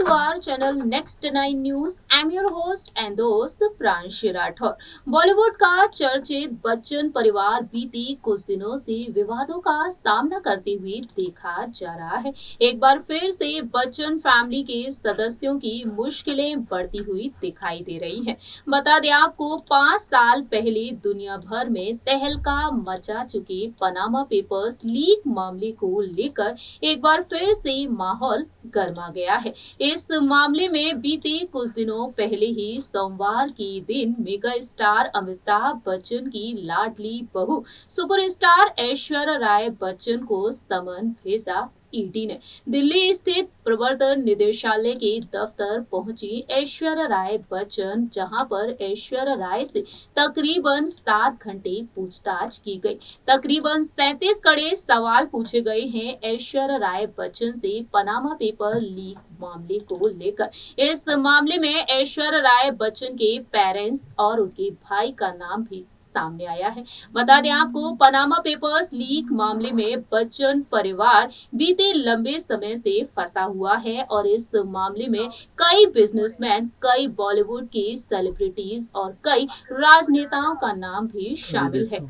to our channel Next 9 News. I'm your host and दोस्त प्रांशी राठौर। बॉलीवुड का चर्चित बच्चन परिवार बीते कुछ दिनों से विवादों का सामना करते हुए देखा जा रहा है। एक बार फिर से बच्चन फैमिली के सदस्यों की मुश्किलें बढ़ती हुई दिखाई दे रही हैं। बता दें आपको 5 साल पहले दुनिया भर में तहलका मचा चुके पनामा पेपर्स लीक मामले को लेकर एक बार फिर से माहौल गर्मा गया है। इस मामले में बीते कुछ दिनों पहले ही सोमवार के दिन मेगा स्टार अमिताभ बच्चन की लाडली बहू सुपरस्टार ऐश्वर्या राय बच्चन को समन भेजा। ईडी ने दिल्ली स्थित प्रवर्तन निदेशालय के दफ्तर पहुंची ऐश्वर्या राय बच्चन, जहां पर ऐश्वर्या राय से तकरीबन 7 घंटे पूछताछ की गई। तकरीबन 37 कड़े सवाल पूछे गए हैं ऐश्वर्या राय बच्चन से पनामा पेपर लीक मामले को लेकर। इस मामले में ऐश्वर्या राय बच्चन के पेरेंट्स और उनके भाई का नाम भी सामने आया है। बता दें आपको, पनामा पेपर्स लीक मामले में बच्चन परिवार बीते लंबे समय से फंसा हुआ है और इस मामले में कई बिजनेसमैन, कई बॉलीवुड के सेलिब्रिटीज और कई राजनेताओं का नाम भी शामिल है।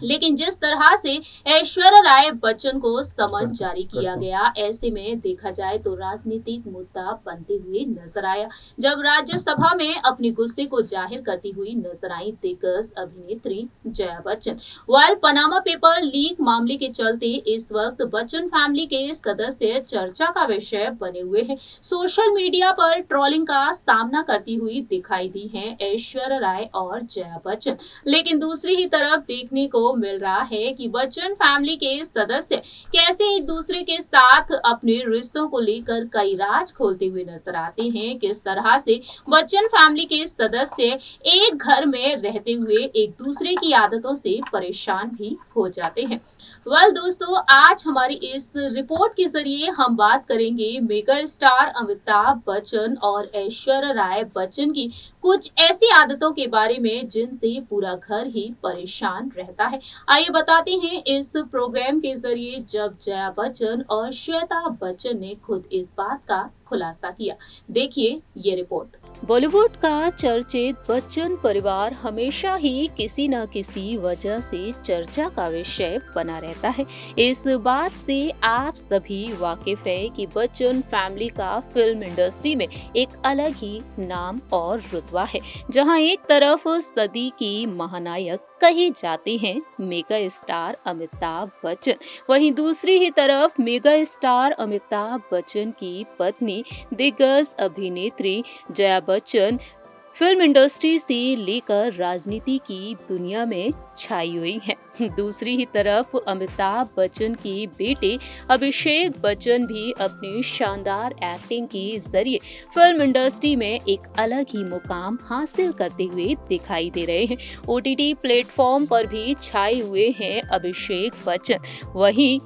लेकिन जिस तरह से ऐश्वर्या राय बच्चन को समन जारी किया गया, ऐसे में देखा जाए तो राजनीतिक मुद्दा बनते हुए नजर आया, जब राज्यसभा में अपने गुस्से को जाहिर करती हुई नजर आई दिग्गज अभिनेत्री Jaya Bachchan. While Panama paper leak मामले के चलते इस वक्त बच्चन फैमिली के सदस्य चर्चा का विषय बने हुए हैं। सोशल मीडिया पर ट्रोलिंग का सामना करती हुई दिखाई दी है ऐश्वर्या राय और जया बच्चन। लेकिन दूसरी ही तरफ देखने को मिल रहा है कि बच्चन फैमिली के सदस्य कैसे एक दूसरे के साथ अपने रिश्तों को लेकर कई राज खोलते हुए नजर आते हैं। किस तरह से बच्चन फैमिली के सदस्य एक घर में रहते हुए एक दूसरे की आदतों से परेशान भी हो जाते हैं। दोस्तों, आज हमारी इस रिपोर्ट के जरिए हम बात करेंगे मेगा स्टार अमिताभ बच्चन और ऐश्वर्या राय बच्चन की कुछ ऐसी आदतों के बारे में जिनसे पूरा घर ही परेशान रहता है। आइए बताते हैं इस प्रोग्राम के जरिए, जब जया बच्चन और श्वेता बच्चन ने खुद इस बात का खुलासा किया। देखिए ये रिपोर्ट। बॉलीवुड का चर्चित बच्चन परिवार हमेशा ही किसी न किसी वजह से चर्चा का विषय बना रहता है। इस बात से आप सभी वाकिफ हैं कि बच्चन फैमिली का फिल्म इंडस्ट्री में एक अलग ही नाम और रुतबा है। जहां एक तरफ सदी की महानायक कहे जाते हैं मेगा स्टार अमिताभ बच्चन, वहीं दूसरी ही तरफ मेगा स्टार अमिताभ बच्चन की पत्नी दिग्गज अभिनेत्री जया बच्चन फिल्म इंडस्ट्री से लेकर राजनीति की दुनिया में छाई हुई हैं। दूसरी ही तरफ अमिताभ बच्चन के बेटे अभिषेक बच्चन भी अपनी शानदार एक्टिंग के जरिए फिल्म इंडस्ट्री में एक अलग ही मुकाम हासिल करते हुए दिखाई दे रहे हैं। ओटीटी प्लेटफॉर्म पर भी छाए हुए हैं अभिषेक बच्चन। वहीं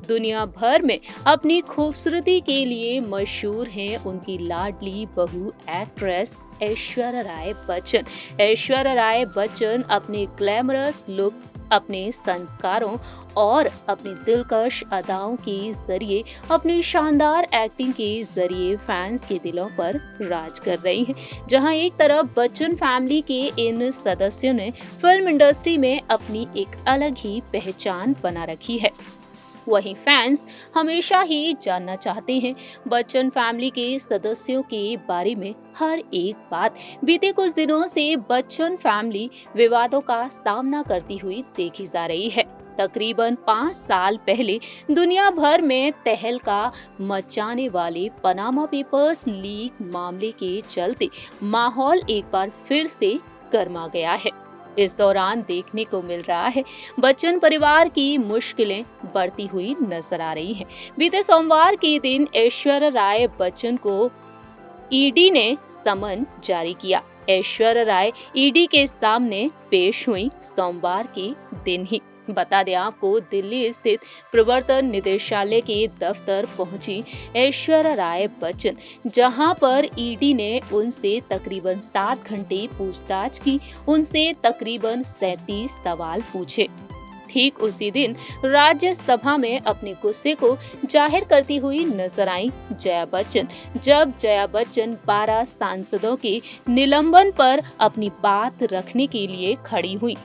दुनिया भर में अपनी खूबसूरती के लिए मशहूर हैं उनकी लाडली बहू एक्ट्रेस ऐश्वर्या राय बच्चन। ऐश्वर्या राय बच्चन अपने ग्लैमरस लुक, अपने संस्कारों और अपनी दिलकश अदाओं के जरिए, अपनी शानदार एक्टिंग के जरिए फैंस के दिलों पर राज कर रही हैं। जहां एक तरफ बच्चन फैमिली के इन सदस्यों ने फिल्म इंडस्ट्री में अपनी एक अलग ही पहचान बना रखी है, वहीं फैंस हमेशा ही जानना चाहते हैं बच्चन फैमिली के सदस्यों के बारे में हर एक बात। बीते कुछ दिनों से बच्चन फैमिली विवादों का सामना करती हुई देखी जा रही है। तकरीबन 5 साल पहले दुनिया भर में तहलका मचाने वाले पनामा पेपर्स लीक मामले के चलते माहौल एक बार फिर से गर्मा गया है। इस दौरान देखने को मिल रहा है बच्चन परिवार की मुश्किलें बढ़ती हुई नजर आ रही हैं। बीते सोमवार के दिन ऐश्वर्या राय बच्चन को ईडी ने समन जारी किया। ऐश्वर्या राय ईडी के सामने पेश हुई सोमवार के दिन ही। बता दें आपको, दिल्ली स्थित प्रवर्तन निदेशालय के दफ्तर पहुंची ऐश्वर्या राय बच्चन, जहां पर ईडी ने उनसे तकरीबन 7 घंटे पूछताछ की, उनसे तकरीबन 37 सवाल पूछे। ठीक उसी दिन राज्यसभा में अपने गुस्से को जाहिर करती हुई नजर आई जया बच्चन, जब जया बच्चन 12 सांसदों के निलंबन पर अपनी बात रखने के लिए खड़ी हुई।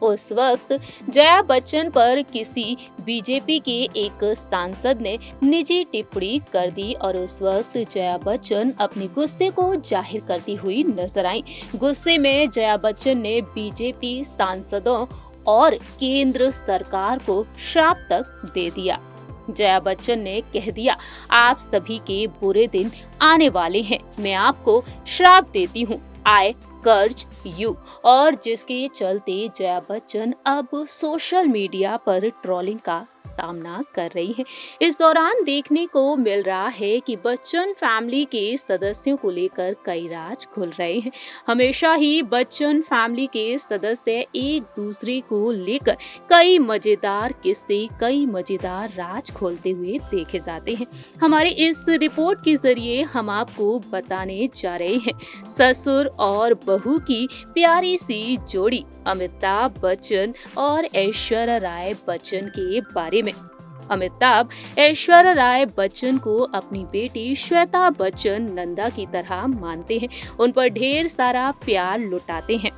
उस वक्त जया बच्चन पर किसी बीजेपी के एक सांसद ने निजी टिप्पणी कर दी और उस वक्त जया बच्चन अपने गुस्से को जाहिर करती हुई नजर आई। गुस्से में जया बच्चन ने बीजेपी सांसदों और केंद्र सरकार को श्राप तक दे दिया। जया बच्चन ने कह दिया, आप सभी के बुरे दिन आने वाले हैं, मैं आपको श्राप देती हूँ, आय कर्ज यू। और जिसके चलते जया बच्चन अब सोशल मीडिया पर ट्रोलिंग का सामना कर रही है। इस दौरान देखने को मिल रहा है कि बच्चन फैमिली के सदस्यों को लेकर कई राज खुल रहे हैं। हमेशा ही बच्चन फैमिली के सदस्य एक दूसरे को लेकर कई मजेदार किस्से, कई मजेदार राज खोलते हुए देखे जाते हैं। हमारे इस रिपोर्ट के जरिए हम आपको बताने जा रहे हैं ससुर और बहू की प्यारी सी जोड़ी अमिताभ बच्चन और ऐश्वर्या राय बच्चन के बारे में। अमिताभ ऐश्वर्या राय बच्चन को अपनी बेटी श्वेता बच्चन नंदा की तरह मानते हैं, उन पर ढेर सारा प्यार लुटाते हैं।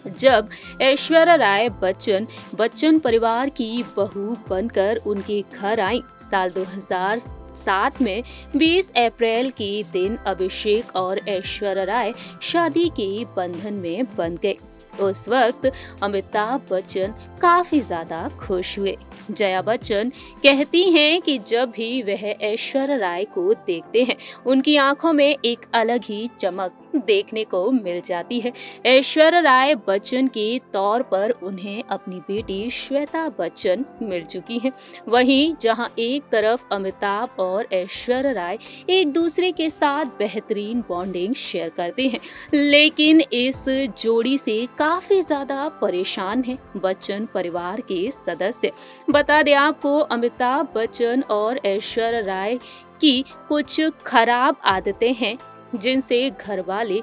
जब ऐश्वर्या राय बच्चन बच्चन परिवार की बहू बनकर उनके घर आई साल 2007 में 20 अप्रैल के दिन अभिषेक और ऐश्वर्या राय शादी के बंधन में बंध गए। उस वक्त अमिताभ बच्चन काफी ज्यादा खुश हुए। जया बच्चन कहती हैं कि जब भी वह ऐश्वर्या राय को देखते हैं, उनकी आंखों में एक अलग ही चमक देखने को मिल जाती है। ऐश्वर्या राय बच्चन के तौर पर उन्हें अपनी बेटी श्वेता बच्चन मिल चुकी है। वहीं जहां एक तरफ अमिताभ और ऐश्वर्या राय एक दूसरे के साथ बेहतरीन बॉन्डिंग शेयर करते हैं, लेकिन इस जोड़ी से काफी ज्यादा परेशान हैं बच्चन परिवार के सदस्य। बता दें आपको, अमिताभ बच्चन और ऐश्वर्या राय की कुछ खराब आदतें हैं जिनसे घर वाले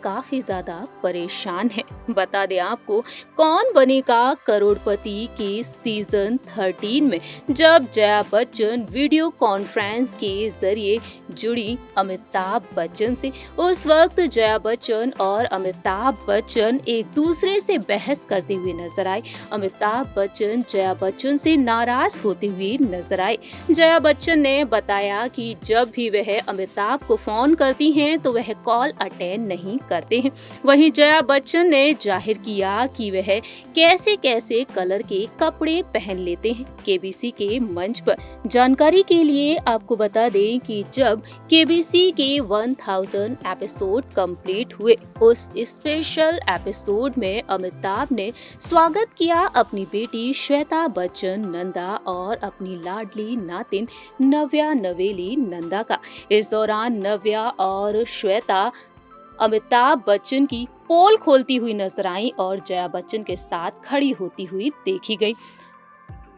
काफी ज्यादा परेशान हैं। बता दें आपको, कौन बनेगा करोड़पति के सीजन 13 में जब जया बच्चन वीडियो कॉन्फ्रेंस के जरिए जुड़ी अमिताभ बच्चन से, उस वक्त जया बच्चन और अमिताभ बच्चन एक दूसरे से बहस करते हुए नजर आए। अमिताभ बच्चन जया बच्चन से नाराज होते हुए नजर आए। जया बच्चन ने बताया कि जब भी वह अमिताभ को फोन करती हैं तो वह कॉल अटेंड नहीं करते हैं। वहीं जया बच्चन ने जाहिर किया कि वह कैसे कैसे कलर के कपड़े पहन लेते हैं केबीसी के मंच पर। जानकारी के लिए आपको बता दें कि जब केबीसी के 1000 एपिसोड कंप्लीट हुए, उस स्पेशल एपिसोड में अमिताभ ने स्वागत किया अपनी बेटी श्वेता बच्चन नंदा और अपनी लाडली नातिन नव्या नवेली नंदा का। इस दौरान नव्या और श्वेता अमिताभ बच्चन की पोल खोलती हुई नजर आई और जया बच्चन के साथ खड़ी होती हुई देखी गई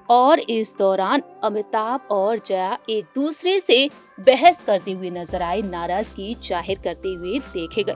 और इस दौरान अमिताभ और जया एक दूसरे से बहस करते हुए नजर आए, नाराजगी जाहिर करते हुए देखे गए।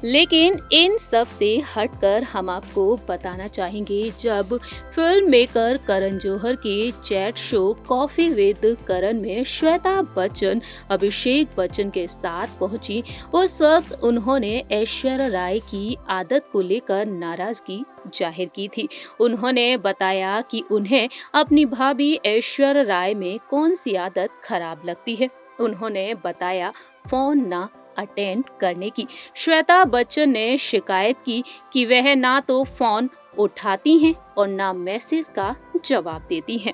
लेकिन इन सब से हटकर हम आपको बताना चाहेंगे, जब फिल्म मेकर करण जौहर के चैट शो कॉफी विद करण में श्वेता बच्चन अभिषेक बच्चन के साथ पहुंची, उस वक्त उन्होंने ऐश्वर्या राय की आदत को लेकर नाराजगी जाहिर की थी। उन्होंने बताया कि उन्हें अपनी भाभी ऐश्वर्या राय में कौन सी आदत खराब लगती है। उन्होंने बताया फोन ना अटेंड करने की। श्वेता बच्चन ने शिकायत की कि वह ना तो फोन उठाती हैं और ना मैसेज का जवाब देती हैं।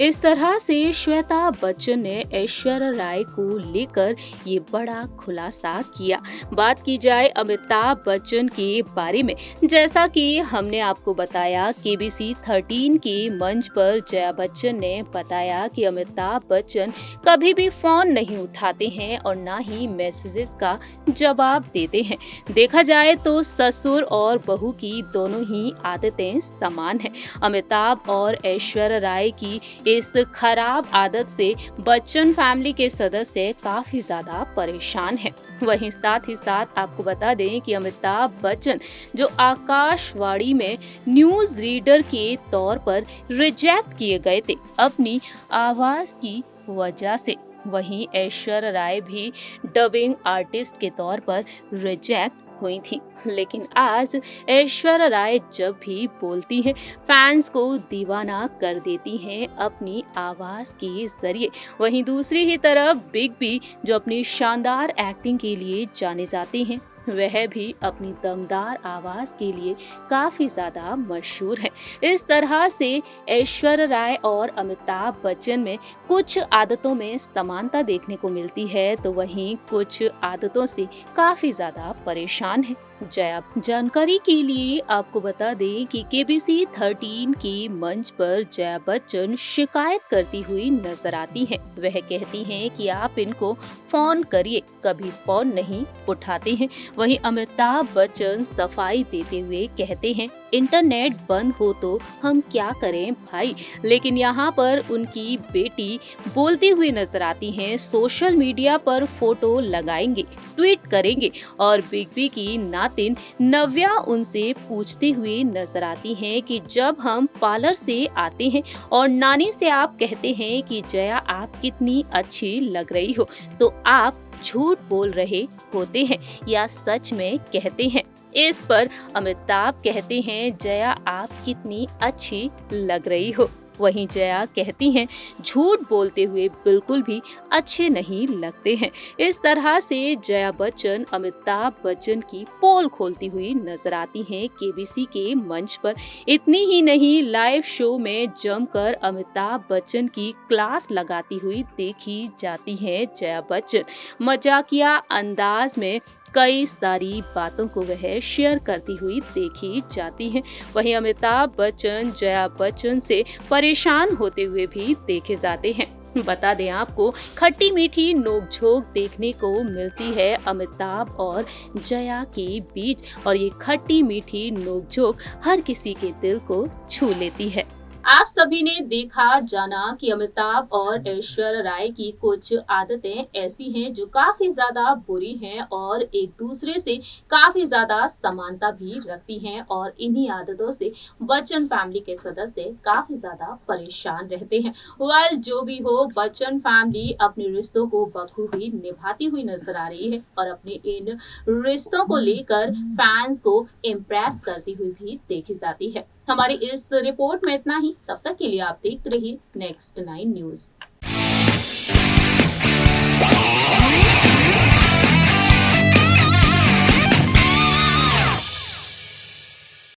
इस तरह से श्वेता बच्चन ने ऐश्वर्या राय को लेकर ये बड़ा खुलासा किया। बात की जाए अमिताभ बच्चन के बारे में, जैसा कि हमने आपको बताया, केबीसी 13 के मंच पर जया बच्चन ने बताया कि अमिताभ बच्चन कभी भी फोन नहीं उठाते हैं और ना ही मैसेजेस का जवाब देते हैं। देखा जाए तो ससुर और बहू की दोनों ही आदतें समान हैं। अमिताभ और ऐश्वर्या राय की इस खराब आदत से बच्चन फैमिली के सदस्य काफी ज्यादा परेशान हैं। वहीं साथ ही साथ आपको बता दें कि अमिताभ बच्चन जो आकाशवाणी में न्यूज रीडर के तौर पर रिजेक्ट किए गए थे अपनी आवाज की वजह से, वहीं ऐश्वर्या राय भी डबिंग आर्टिस्ट के तौर पर रिजेक्ट हुई थी। लेकिन आज ऐश्वर्या राय जब भी बोलती हैं फैंस को दीवाना कर देती हैं अपनी आवाज के जरिए। वहीं दूसरी ही तरफ बिग बी जो अपनी शानदार एक्टिंग के लिए जाने जाते हैं, वह भी अपनी दमदार आवाज के लिए काफी ज्यादा मशहूर है। इस तरह से ऐश्वर्या राय और अमिताभ बच्चन में कुछ आदतों में समानता देखने को मिलती है, तो वहीं कुछ आदतों से काफी ज्यादा परेशान है जया। जानकारी के लिए आपको बता दें कि केबीसी 13 के मंच पर जया बच्चन शिकायत करती हुई नजर आती हैं। वह कहती हैं कि आप इनको फोन करिए, कभी फोन नहीं उठाते हैं। वहीं अमिताभ बच्चन सफाई देते हुए कहते हैं इंटरनेट बंद हो तो हम क्या करें भाई। लेकिन यहाँ पर उनकी बेटी बोलती हुई नजर आती हैं सोशल मीडिया पर फोटो लगाएंगे, ट्वीट करेंगे, और बिग बी की नातिन नव्या उनसे पूछते हुए नजर आती हैं कि जब हम पार्लर से आते हैं और नानी से आप कहते हैं कि जया आप कितनी अच्छी लग रही हो, तो आप झूठ बोल रहे होते हैं या सच में कहते हैं। इस पर अमिताभ कहते हैं जया आप कितनी अच्छी लग रही हो। वहीं जया कहती हैं झूठ बोलते हुए बिल्कुल भी अच्छे नहीं लगते हैं। इस तरह से जया बच्चन अमिताभ बच्चन की पोल खोलती हुई नजर आती हैं केबीसी के मंच पर। इतनी ही नहीं, लाइव शो में जमकर अमिताभ बच्चन की क्लास लगाती हुई देखी जाती हैं जया बच्चन। मजाकिया अंदाज में कई सारी बातों को वह शेयर करती हुई देखी जाती हैं। वहीं अमिताभ बच्चन जया बच्चन से परेशान होते हुए भी देखे जाते हैं। बता दें आपको, खट्टी मीठी नोकझोंक देखने को मिलती है अमिताभ और जया के बीच, और ये खट्टी मीठी नोकझोंक हर किसी के दिल को छू लेती है। आप सभी ने देखा जाना कि अमिताभ और ऐश्वर्या राय की कुछ आदतें ऐसी हैं जो काफी ज्यादा बुरी हैं और एक दूसरे से काफी ज्यादा समानता भी रखती हैं, और इन्हीं आदतों से बच्चन फैमिली के सदस्य काफी ज्यादा परेशान रहते हैं। वेल, जो भी हो, बच्चन फैमिली अपने रिश्तों को बखूबी निभाती हुई नजर आ रही है और अपने इन रिश्तों को लेकर फैंस को इम्प्रेस करती हुई भी देखी जाती है। हमारी इस रिपोर्ट में इतना ही। तब तक के लिए आप देखते रहिए नेक्स्ट 9 न्यूज।